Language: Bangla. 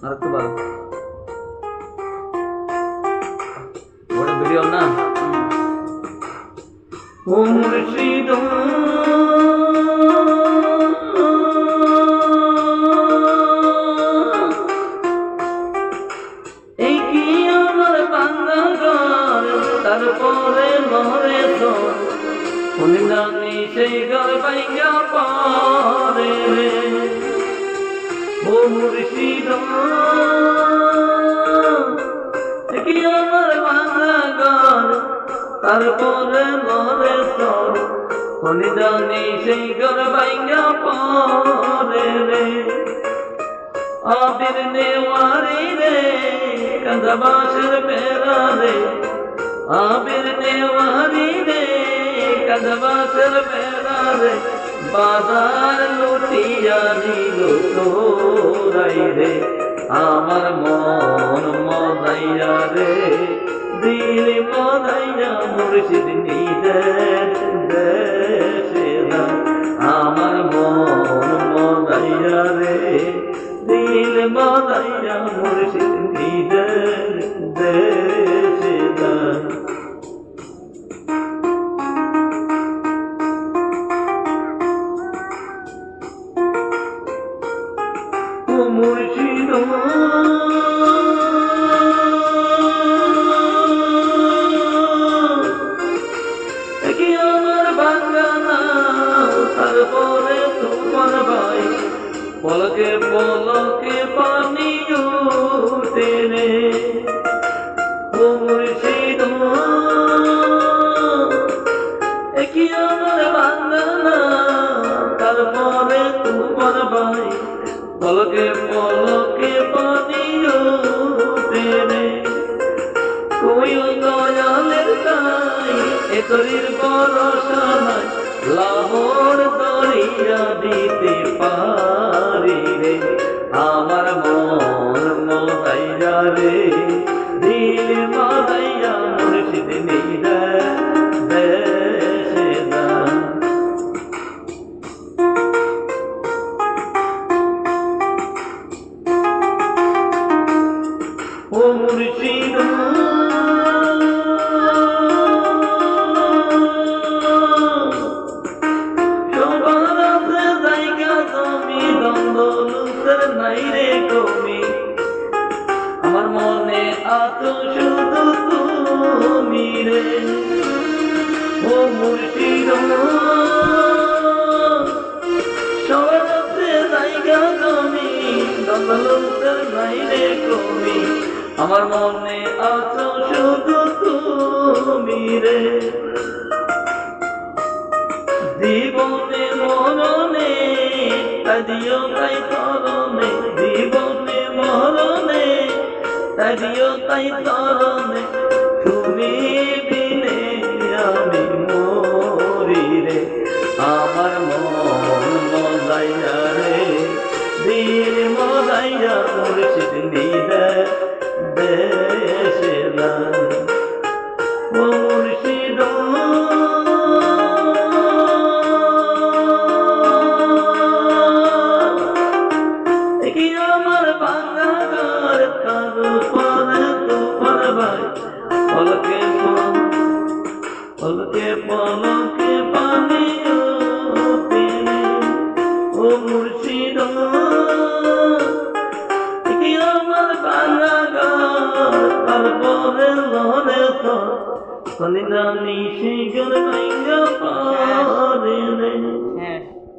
আরেকটু ভালো ওটা ভিডিও না ও মুর্শিদ এই কি আমার বাংলা ঘর তারপরে মরে তো জানি সেই ঘর ভাইঙ্গা পরে রে ও মুর্শিদ কি আমার বাংলা ঘর তারপরে মরে সর জানি সেই ঘর ভাইঙ্গা পরে রে আবির নেওয়ারি রে কাঁদাবাসের বেড়া রে আবির নেওয়ারি রে কাঁদাবাসের বেড়া রে বাজার লুটিয়া নিল তোরাই রে আমার মন মদাইয়া রে দিল মদাইয়া মুর্শিদ নিজের দেশে না আমার মন মদাইয়া রে দিল মদাইয়া মুর্শিদ নিজের দেশে না মুর্শিদ কি আমার বাংলা তারপরে তোমার ভাই পলকে পলকে পানি উঠে রে ও মুর্শিদ কি আমার বাংলা তারপরে তোমার ভাই পলকে পলকে পানি উঠে রে কইও দয়ালের তাই এতরির ভরসা নাই লাহোর দরিয়া দিতে পারি রে আমার মন মদাইয়া রে দিল মদাইয়া মুর্শিদ নিজের দেশে না ও মুর্শিদ সবার আছে জায়গা তুমি দ্বন্দ্ব নাই রে কমি আমার মনে আছো শুধু তুমি রে ও মুর্শিদ সবার আছে জায়গা তুমি দ্বন্দ্ব নাই রে কমি আমার মনে আছো শুধু তুমি রে জীবনে মরণে তাদিও তাই চরণে জীবনে মরণে তাদিও তাই চরণে তুমি বিনে আমি মরি রে আমার মন মজাইয়া রে দিল মজাইয়া মুর্শিদ নিজের দেশে না ও মুর্শিদ কি আমার বাংলা ঘর তারপরে তোমার ভাই পলকে পলকে পলকে পানি উঠে রে ও মুর্শিদ কি আমার বাংলা ঘর তারপরে লড়ে তো জানি সেই ঘর ভাইঙ্গা পরে রে